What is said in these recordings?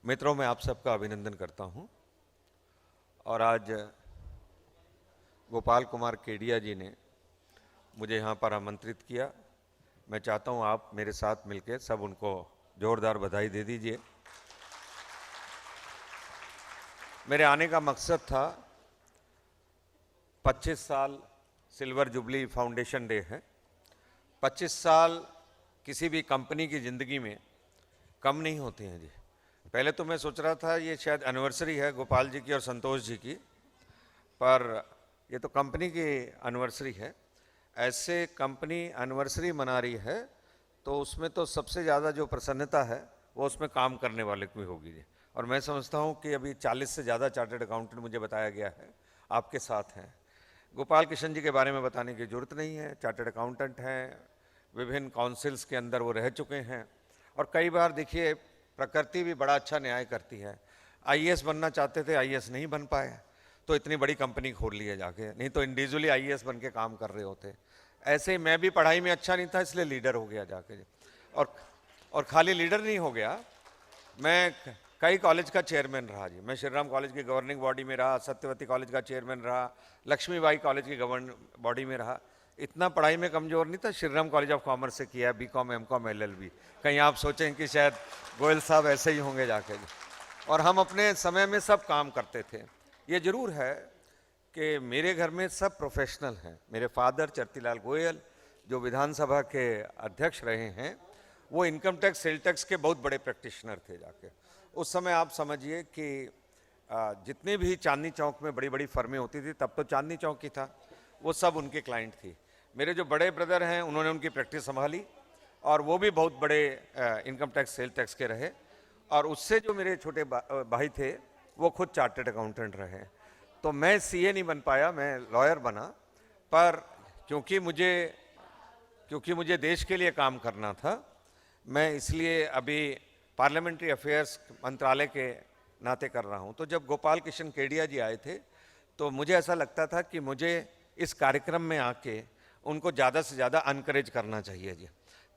मित्रों, मैं आप सबका अभिनंदन करता हूं। और आज गोपाल कुमार केडिया जी ने मुझे यहां पर आमंत्रित किया। मैं चाहता हूं आप मेरे साथ मिलकर सब उनको जोरदार बधाई दे दीजिए। मेरे आने का मकसद था, 25 साल सिल्वर जुबली फाउंडेशन डे है। 25 साल किसी भी कंपनी की ज़िंदगी में कम नहीं होते हैं जी। पहले तो मैं सोच रहा था ये शायद एनिवर्सरी है गोपाल जी की और संतोष जी की, पर ये तो कंपनी की एनिवर्सरी है। ऐसे कंपनी एनिवर्सरी मना रही है तो उसमें तो सबसे ज़्यादा जो प्रसन्नता है वो उसमें काम करने वाले की होगी जी। और मैं समझता हूँ कि अभी 40 से ज़्यादा चार्टर्ड अकाउंटेंट मुझे बताया गया है आपके साथ हैं। गोपाल कृष्ण जी के बारे में बताने की जरूरत नहीं है, चार्टर्ड अकाउंटेंट हैं, विभिन्न काउंसिल्स के अंदर वो रह चुके हैं। और कई बार देखिए प्रकृति भी बड़ा अच्छा न्याय करती है। आईएएस बनना चाहते थे, आईएएस नहीं बन पाए तो इतनी बड़ी कंपनी खोल ली है जाके, नहीं तो इंडिविजुअली आईएएस बन के काम कर रहे होते। ऐसे ही मैं भी पढ़ाई में अच्छा नहीं था इसलिए लीडर हो गया जाके। और खाली लीडर नहीं हो गया, मैं कई कॉलेज का चेयरमैन रहा जी। मैं श्री राम कॉलेज की गवर्निंग बॉडी में रहा, सत्यवती कॉलेज का चेयरमैन रहा, लक्ष्मीबाई कॉलेज की गवर्निंग बॉडी में रहा। इतना पढ़ाई में कमजोर नहीं था। Shri Ram college of commerce से किया, बीकॉम, एमकॉम, एलएलबी। कहीं आप सोचें कि शायद गोयल साहब ऐसे ही होंगे जाके। और हम अपने समय में सब काम करते थे। ये जरूर है कि मेरे घर में सब प्रोफेशनल हैं। मेरे फादर चरतीलाल गोयल जो विधानसभा के अध्यक्ष रहे हैं, वो इनकम टैक्स, सेल टैक्स के बहुत बड़े प्रैक्टिशनर थे जाके। उस समय आप समझिए कि जितने भी चांदनी चौक में बड़ी बड़ी फर्में होती थी, तब तो चांदनी चौक ही था, वो सब उनके क्लाइंट थी। मेरे जो बड़े ब्रदर हैं उन्होंने उनकी प्रैक्टिस संभाली और वो भी बहुत बड़े इनकम टैक्स, सेल टैक्स के रहे। और उससे जो मेरे छोटे भाई थे वो खुद चार्टर्ड अकाउंटेंट रहे। तो मैं सीए नहीं बन पाया, मैं लॉयर बना। पर क्योंकि मुझे देश के लिए काम करना था, मैं इसलिए अभी पार्लियामेंट्री अफेयर्स मंत्रालय के नाते कर रहा हूं। तो जब गोपाल कृष्ण केडिया जी आए थे तो मुझे ऐसा लगता था कि मुझे इस कार्यक्रम में आके उनको ज़्यादा से ज़्यादा अनकरेज करना चाहिए जी,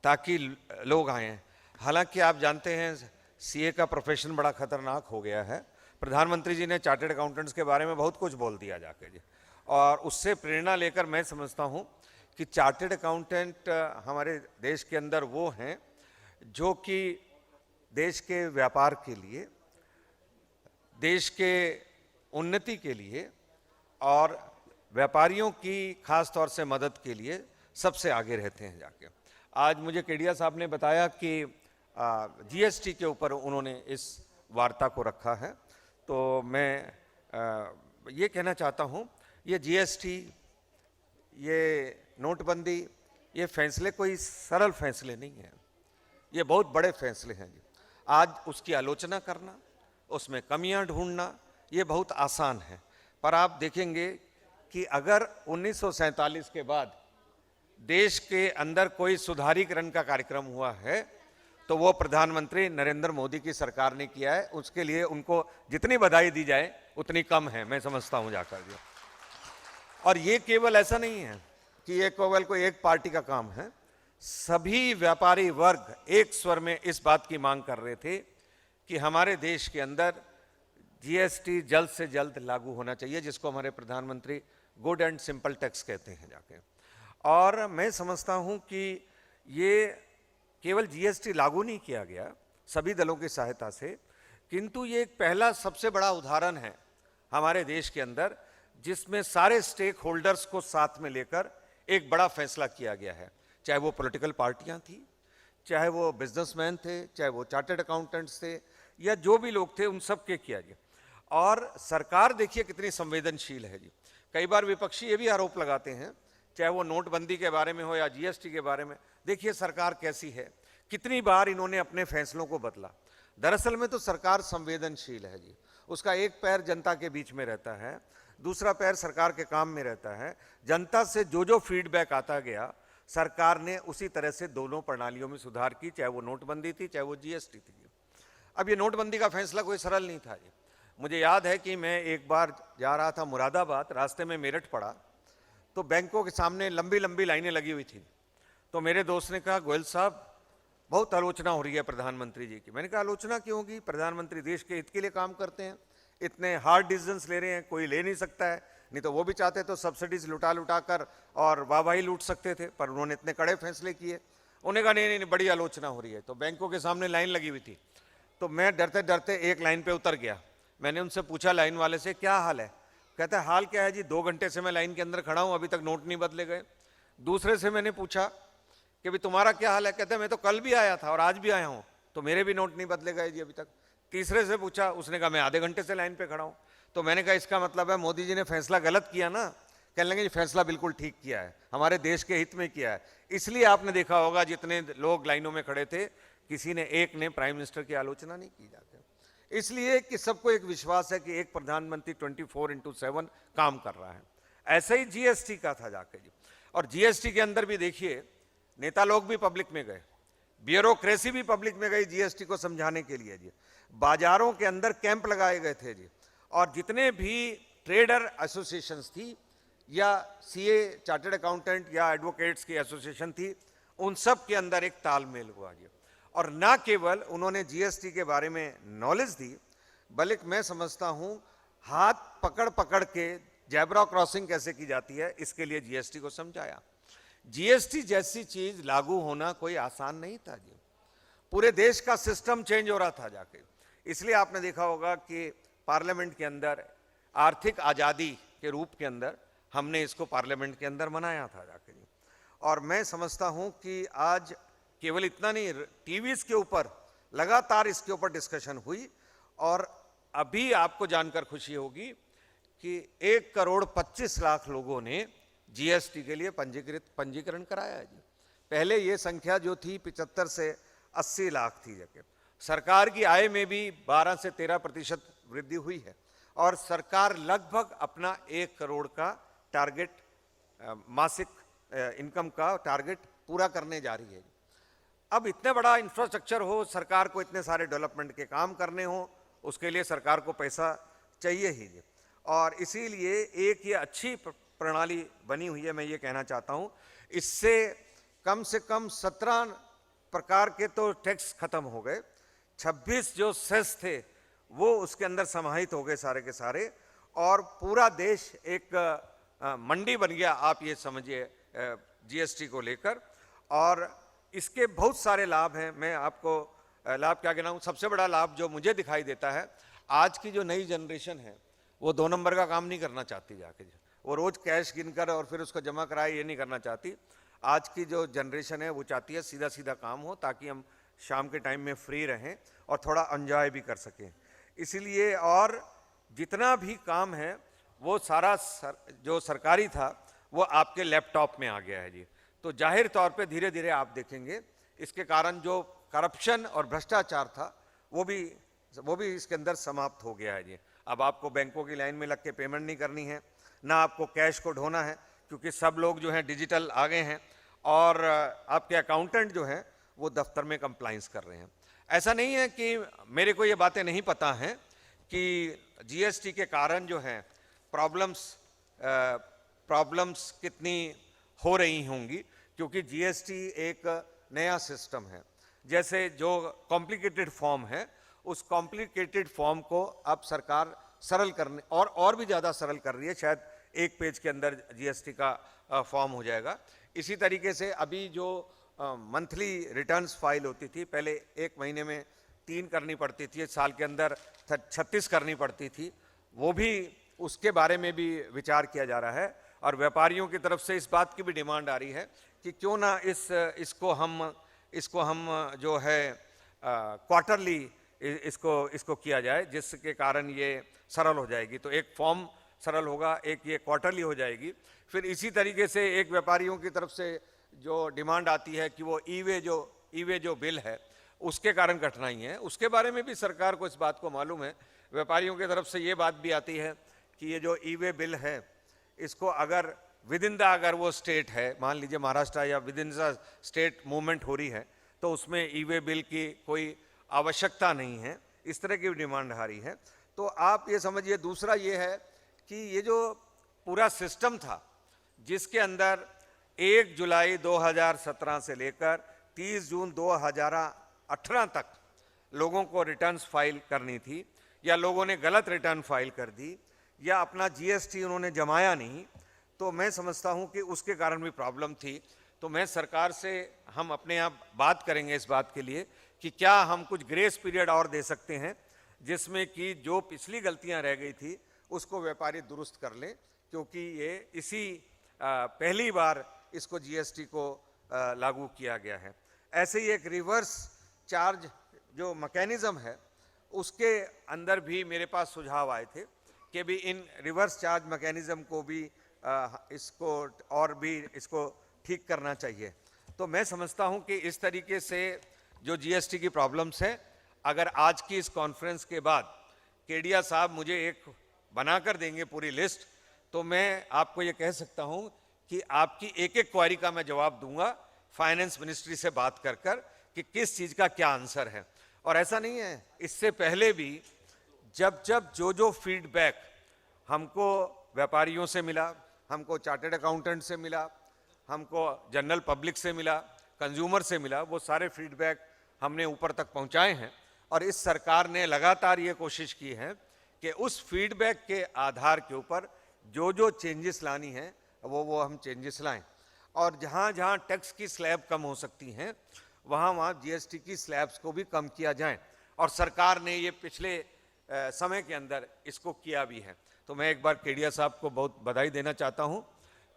ताकि लोग आएँ। हालांकि आप जानते हैं सीए का प्रोफेशन बड़ा खतरनाक हो गया है। प्रधानमंत्री जी ने चार्टर्ड अकाउंटेंट्स के बारे में बहुत कुछ बोल दिया जाके जी, और उससे प्रेरणा लेकर मैं समझता हूँ कि चार्टर्ड अकाउंटेंट हमारे देश के अंदर वो हैं जो कि देश के व्यापार के लिए, देश के उन्नति के लिए और व्यापारियों की खास तौर से मदद के लिए सबसे आगे रहते हैं जाके। आज मुझे केडिया साहब ने बताया कि जीएसटी के ऊपर उन्होंने इस वार्ता को रखा है। तो मैं ये कहना चाहता हूँ, ये जीएसटी, ये नोटबंदी, ये फैसले कोई सरल फैसले नहीं हैं, ये बहुत बड़े फैसले हैं जी। आज उसकी आलोचना करना, उसमें कमियां ढूंढना, ये बहुत आसान है। पर आप देखेंगे कि अगर 1947 के बाद देश के अंदर कोई सुधारीकरण का कार्यक्रम हुआ है तो वो प्रधानमंत्री नरेंद्र मोदी की सरकार ने किया है। उसके लिए उनको जितनी बधाई दी जाए उतनी कम है, मैं समझता हूं जाकर के। और ये केवल ऐसा नहीं है कि ये केवल कोई एक पार्टी का काम है। सभी व्यापारी वर्ग एक स्वर में इस बात की मांग कर रहे थे कि हमारे देश के अंदर जीएसटी जल्द से जल्द लागू होना चाहिए, जिसको हमारे प्रधानमंत्री गुड एंड सिंपल टैक्स कहते हैं जाके। और मैं समझता हूं कि ये केवल जीएसटी लागू नहीं किया गया सभी दलों की सहायता से, किंतु ये एक पहला सबसे बड़ा उदाहरण है हमारे देश के अंदर जिसमें सारे स्टेक होल्डर्स को साथ में लेकर एक बड़ा फैसला किया गया है। चाहे वो पॉलिटिकल पार्टियां थी, चाहे वो बिजनेसमैन थे, चाहे वो चार्टर्ड अकाउंटेंट्स थे, या जो भी लोग थे, उन सब के किया गया। और सरकार देखिए कितनी संवेदनशील है जी। कई बार विपक्षी ये भी आरोप लगाते हैं, चाहे वो नोटबंदी के बारे में हो या जीएसटी के बारे में, देखिए सरकार कैसी है, कितनी बार इन्होंने अपने फैसलों को बदला। दरअसल में तो सरकार संवेदनशील है जी। उसका एक पैर जनता के बीच में रहता है, दूसरा पैर सरकार के काम में रहता है। जनता से जो जो फीडबैक आता गया, सरकार ने उसी तरह से दोनों प्रणालियों में सुधार की, चाहे वो नोटबंदी थी, चाहे वो जीएसटी थी। अब ये नोटबंदी का फैसला कोई सरल नहीं था जी। मुझे याद है कि मैं एक बार जा रहा था मुरादाबाद, रास्ते में मेरठ पड़ा, तो बैंकों के सामने लंबी लंबी लाइनें लगी हुई थी। तो मेरे दोस्त ने कहा, गोयल साहब बहुत आलोचना हो रही है प्रधानमंत्री जी की। मैंने कहा आलोचना क्यों होगी, प्रधानमंत्री देश के हित के लिए काम करते हैं, इतने हार्ड डिसीजंस ले रहे हैं, कोई ले नहीं सकता है। नहीं तो वो भी चाहते तो सब्सिडीज लुटा लुटा कर और वाहवाही लूट सकते थे, पर उन्होंने इतने कड़े फैसले किए। उन्होंने कहा नहीं नहीं बड़ी आलोचना हो रही है। तो बैंकों के सामने लाइन लगी हुई थी, तो मैं डरते डरते एक लाइन पे उतर गया। मैंने उनसे पूछा लाइन वाले से क्या हाल है। कहता है हाल क्या है जी, 2 घंटे से मैं लाइन के अंदर खड़ा हूं, अभी तक नोट नहीं बदले गए। दूसरे से मैंने पूछा कि भाई तुम्हारा क्या हाल है। कहते हैं मैं तो कल भी आया था और आज भी आया हूं, तो मेरे भी नोट नहीं बदले गए जी अभी तक। तीसरे से पूछा, उसने कहा मैं आधे घंटे से लाइन पे खड़ा हूं। तो मैंने कहा इसका मतलब है मोदी जी ने फैसला गलत किया ना। कहने लगे जी फैसला बिल्कुल ठीक किया है, हमारे देश के हित में किया है। इसलिए आपने देखा होगा जितने लोग लाइनों में खड़े थे, किसी ने एक ने प्राइम मिनिस्टर की आलोचना नहीं की जाती। इसलिए कि सबको एक विश्वास है कि एक प्रधानमंत्री 24/7 काम कर रहा है। ऐसा ही जीएसटी का था जाके जी। और जीएसटी के अंदर भी देखिए नेता लोग भी पब्लिक में गए, ब्यूरोक्रेसी भी पब्लिक में गई जीएसटी को समझाने के लिए जी। बाजारों के अंदर कैंप लगाए गए थे जी, और जितने भी ट्रेडर एसोसिएशंस थी या सीए चार्टर्ड अकाउंटेंट या एडवोकेट्स की एसोसिएशन थी, उन सब के अंदर एक तालमेल हुआ जी। और ना केवल उन्होंने जीएसटी के बारे में नॉलेज दी, बल्कि मैं समझता हूं हाथ पकड़ पकड़ के जेब्रा क्रॉसिंग कैसे की जाती है इसके लिए जीएसटी को समझाया। जीएसटी जैसी चीज लागू होना कोई आसान नहीं था जी, पूरे देश का सिस्टम चेंज हो रहा था जाके। इसलिए आपने देखा होगा कि पार्लियामेंट के अंदर आर्थिक आज़ादी के रूप के अंदर हमने इसको पार्लियामेंट के अंदर मनाया था जाके जी। और मैं समझता हूं कि आज केवल इतना नहीं, टीवीज के ऊपर लगातार इसके ऊपर डिस्कशन हुई, और अभी आपको जानकर खुशी होगी कि 1,25,00,000 लोगों ने जीएसटी के लिए पंजीकरण कराया है जी। पहले ये संख्या जो थी 75 से 80 लाख थी जगह। सरकार की आय में भी 12 से 13% वृद्धि हुई है, और सरकार लगभग अपना 1 करोड़ का टारगेट, मासिक इनकम का टारगेट पूरा करने जा रही है। अब इतने बड़ा इंफ्रास्ट्रक्चर हो, सरकार को इतने सारे डेवलपमेंट के काम करने हो, उसके लिए सरकार को पैसा चाहिए ही। और इसीलिए एक ये अच्छी प्रणाली बनी हुई है। मैं ये कहना चाहता हूँ, इससे कम से कम 17 प्रकार के तो टैक्स खत्म हो गए, 26 जो सेस थे वो उसके अंदर समाहित हो गए सारे के सारे, और पूरा देश एक मंडी बन गया, आप ये समझिए जीएसटी को लेकर। और इसके बहुत सारे लाभ हैं। मैं आपको लाभ क्या गिनाऊं, सबसे बड़ा लाभ जो मुझे दिखाई देता है, आज की जो नई जनरेशन है वो 2 नंबर का काम नहीं करना चाहती जाके, वो रोज कैश गिनकर और फिर उसको जमा कराए ये नहीं करना चाहती। आज की जो जनरेशन है वो चाहती है सीधा सीधा काम हो, ताकि हम शाम के टाइम में फ्री रहें और थोड़ा एंजॉय भी कर सकें। इसीलिए और जितना भी काम है वो सारा जो सरकारी था वो आपके लैपटॉप में आ गया है जी। तो जाहिर तौर पे धीरे धीरे आप देखेंगे इसके कारण जो करप्शन और भ्रष्टाचार था वो भी इसके अंदर समाप्त हो गया है जी। अब आपको बैंकों की लाइन में लग के पेमेंट नहीं करनी है, ना आपको कैश को ढोना है, क्योंकि सब लोग जो हैं डिजिटल आ गए हैं, और आपके अकाउंटेंट जो हैं वो दफ्तर में कंप्लाइंस कर रहे हैं। ऐसा नहीं है कि मेरे को ये बातें नहीं पता हैं कि जीएसटी के कारण जो हैं प्रॉब्लम्स कितनी हो रही होंगी, क्योंकि जीएसटी एक नया सिस्टम है। जैसे जो कॉम्प्लिकेटेड फॉर्म है, उस कॉम्प्लिकेटेड फॉर्म को अब सरकार सरल करने और भी ज़्यादा सरल कर रही है। शायद 1 पेज के अंदर जीएसटी का फॉर्म हो जाएगा। इसी तरीके से अभी जो मंथली रिटर्न्स फाइल होती थी, पहले 1 महीने में 3 करनी पड़ती थी, साल के अंदर 36 करनी पड़ती थी, वो भी उसके बारे में भी विचार किया जा रहा है। और व्यापारियों की तरफ से इस बात की भी डिमांड आ रही है कि क्यों ना इसको हम जो है क्वार्टरली इसको किया जाए, जिसके कारण ये सरल हो जाएगी। तो एक फॉर्म सरल होगा, एक ये क्वार्टरली हो जाएगी। फिर इसी तरीके से एक व्यापारियों की तरफ से जो डिमांड आती है कि वो ई वे जो बिल है उसके कारण कठिनाई है, उसके बारे में भी सरकार को इस बात को मालूम है। व्यापारियों की तरफ से ये बात भी आती है कि ये जो ई वे बिल है, इसको अगर अगर वो स्टेट है, मान लीजिए महाराष्ट्र या with in the state movement हो रही है, तो उसमें ई वे बिल की कोई आवश्यकता नहीं है। इस तरह की डिमांड आ रही है। तो आप ये समझिए, दूसरा ये है कि ये जो पूरा सिस्टम था जिसके अंदर 1 जुलाई 2017 से लेकर 30 जून 2018 तक लोगों को रिटर्न्स फाइल करनी थी, या लोगों ने गलत रिटर्न फाइल कर दी, या अपना जीएसटी उन्होंने जमाया नहीं, तो मैं समझता हूं कि उसके कारण भी प्रॉब्लम थी। तो मैं सरकार से, हम अपने आप बात करेंगे इस बात के लिए कि क्या हम कुछ ग्रेस पीरियड और दे सकते हैं, जिसमें कि जो पिछली गलतियां रह गई थी उसको व्यापारी दुरुस्त कर लें, क्योंकि ये इसी पहली बार इसको जीएसटी को लागू किया गया है। ऐसे ही एक रिवर्स चार्ज जो मैकेनिज्म है, उसके अंदर भी मेरे पास सुझाव आए थे कि भी इन रिवर्स चार्ज मैकेनिज्म को भी इसको और भी इसको ठीक करना चाहिए। तो मैं समझता हूं कि इस तरीके से जो जीएसटी की प्रॉब्लम्स है, अगर आज की इस कॉन्फ्रेंस के बाद केडिया साहब मुझे एक बनाकर देंगे पूरी लिस्ट, तो मैं आपको ये कह सकता हूं कि आपकी एक एक क्वेरी का मैं जवाब दूंगा फाइनेंस मिनिस्ट्री से बात कर कर कि किस चीज़ का क्या आंसर है। और ऐसा नहीं है, इससे पहले भी जब जब जो फीडबैक हमको व्यापारियों से मिला, हमको चार्टर्ड अकाउंटेंट से मिला, हमको जनरल पब्लिक से मिला, कंज्यूमर से मिला, वो सारे फीडबैक हमने ऊपर तक पहुंचाए हैं। और इस सरकार ने लगातार ये कोशिश की है कि उस फीडबैक के आधार के ऊपर जो चेंजेस लानी है वो हम चेंजेस लाएं। और जहाँ जहाँ टैक्स की स्लैब कम हो सकती हैं, वहाँ जीएसटी की स्लैब्स को भी कम किया जाए। और सरकार ने ये पिछले समय के अंदर इसको किया भी है। तो मैं एक बार केडिया साहब को बहुत बधाई देना चाहता हूँ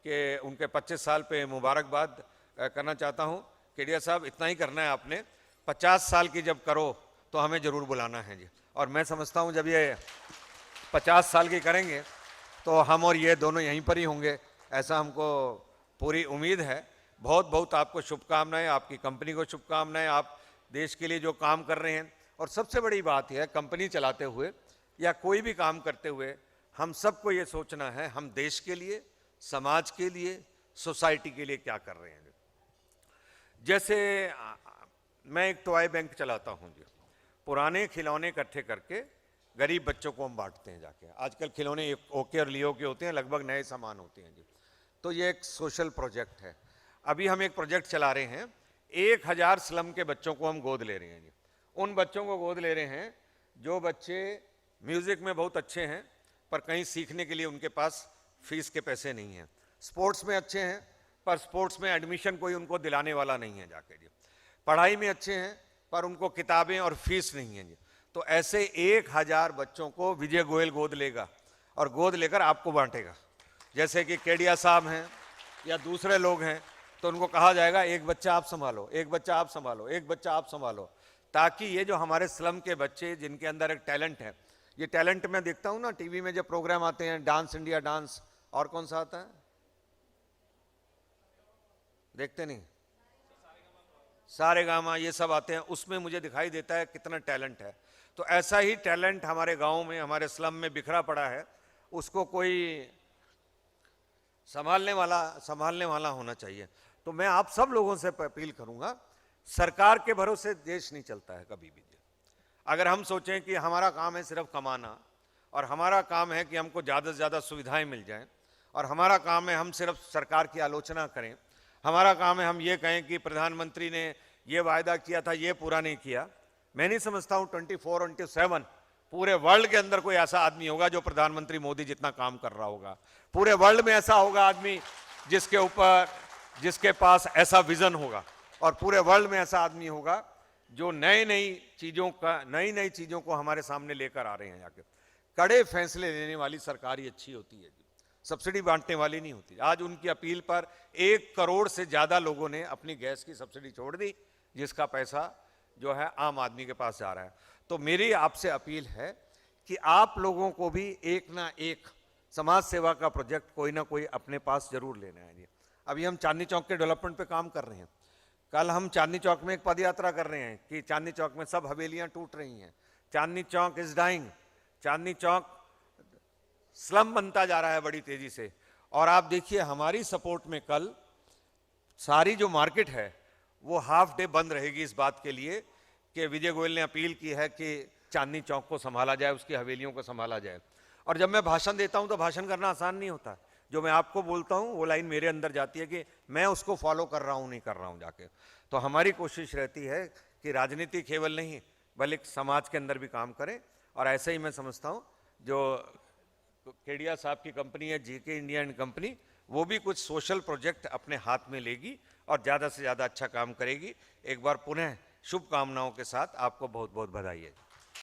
कि उनके 25 साल पे मुबारकबाद करना चाहता हूँ। केडिया साहब, इतना ही करना है आपने, 50 साल की जब करो तो हमें ज़रूर बुलाना है जी। और मैं समझता हूँ जब ये 50 साल की करेंगे तो हम और ये दोनों यहीं पर ही होंगे, ऐसा हमको पूरी उम्मीद है। बहुत बहुत आपको शुभकामनाएं, आपकी कंपनी को शुभकामनाएं, आप देश के लिए जो काम कर रहे हैं। और सबसे बड़ी बात यह है, कंपनी चलाते हुए या कोई भी काम करते हुए हम सबको ये सोचना है हम देश के लिए, समाज के लिए, सोसाइटी के लिए क्या कर रहे हैं। जैसे मैं एक टॉय बैंक चलाता हूँ जी, पुराने खिलौने इकट्ठे करके गरीब बच्चों को हम बांटते हैं जाके। आजकल खिलौने ओके और लियो के होते हैं, लगभग नए सामान होते हैं जी। तो ये एक सोशल प्रोजेक्ट है। अभी हम एक प्रोजेक्ट चला रहे हैं, 1000 स्लम के बच्चों को हम गोद ले रहे हैं जी। उन बच्चों को गोद ले रहे हैं जो बच्चे म्यूज़िक में बहुत अच्छे हैं पर कहीं सीखने के लिए उनके पास फीस के पैसे नहीं हैं, स्पोर्ट्स में अच्छे हैं पर स्पोर्ट्स में एडमिशन कोई उनको दिलाने वाला नहीं है जाके जी, पढ़ाई में अच्छे हैं पर उनको किताबें और फीस नहीं है जी। तो ऐसे 1000 बच्चों को विजय गोयल गोद लेगा और गोद लेकर आपको बांटेगा। जैसे कि केडिया साहब हैं या दूसरे लोग हैं, तो उनको कहा जाएगा एक बच्चा आप संभालो, एक बच्चा आप संभालो, एक बच्चा आप संभालो, ताकि ये जो हमारे स्लम के बच्चे जिनके अंदर एक टैलेंट है, ये टैलेंट मैं देखता हूँ ना टीवी में जब प्रोग्राम आते हैं, डांस इंडिया डांस, और कौन सा आता है देखते नहीं, सारेगामा, ये सब आते हैं, उसमें मुझे दिखाई देता है कितना टैलेंट है। तो ऐसा ही टैलेंट हमारे गांव में, हमारे स्लम में बिखरा पड़ा है, उसको कोई संभालने वाला होना चाहिए। तो मैं आप सब लोगों से अपील करूंगा, सरकार के भरोसे देश नहीं चलता है कभी भी। अगर हम सोचें कि हमारा काम है सिर्फ कमाना, और हमारा काम है कि हमको ज़्यादा से ज़्यादा सुविधाएं मिल जाएं, और हमारा काम है हम सिर्फ सरकार की आलोचना करें, हमारा काम है हम ये कहें कि प्रधानमंत्री ने ये वायदा किया था ये पूरा नहीं किया, मैं नहीं समझता हूँ 24/7 पूरे वर्ल्ड के अंदर कोई ऐसा आदमी होगा जो प्रधानमंत्री मोदी जितना काम कर रहा होगा। पूरे वर्ल्ड में ऐसा होगा आदमी जिसके पास ऐसा विजन होगा, और पूरे वर्ल्ड में ऐसा आदमी होगा जो नई नई चीज़ों को हमारे सामने लेकर आ रहे हैं। जाके कड़े फैसले लेने वाली सरकार ही अच्छी होती है, सब्सिडी बांटने वाली नहीं होती। आज उनकी अपील पर 1 करोड़ से ज़्यादा लोगों ने अपनी गैस की सब्सिडी छोड़ दी, जिसका पैसा जो है आम आदमी के पास जा रहा है। तो मेरी आपसे अपील है कि आप लोगों को भी एक ना एक समाज सेवा का प्रोजेक्ट कोई ना कोई अपने पास जरूर लेना है। अभी हम चांदनी चौक के डेवलपमेंट पे काम कर रहे हैं। कल हम चांदनी चौक में एक पद यात्रा कर रहे हैं कि चांदनी चौक में सब हवेलियां टूट रही हैं, Chandni Chowk is dying, Chandni Chowk slum बनता जा रहा है बड़ी तेजी से। और आप देखिए हमारी सपोर्ट में कल सारी जो मार्केट है वो हाफ डे बंद रहेगी इस बात के लिए कि विजय गोयल ने अपील की है कि चांदनी चौक को संभाला जाए, उसकी हवेलियों को संभाला जाए। और जब मैं भाषण देता हूं तो भाषण करना आसान नहीं होता। जो मैं आपको बोलता हूं वो लाइन मेरे अंदर जाती है कि मैं उसको फॉलो कर रहा हूं नहीं कर रहा हूं जाके। तो हमारी कोशिश रहती है कि राजनीति केवल नहीं बल्कि समाज के अंदर भी काम करें। और ऐसे ही मैं समझता हूँ जो केडिया साहब की कंपनी है जेके इंडिया एंड कंपनी, वो भी कुछ सोशल प्रोजेक्ट अपने हाथ में लेगी और ज़्यादा से ज़्यादा अच्छा काम करेगी। एक बार पुनः शुभकामनाओं के साथ आपको बहुत बहुत बधाई है।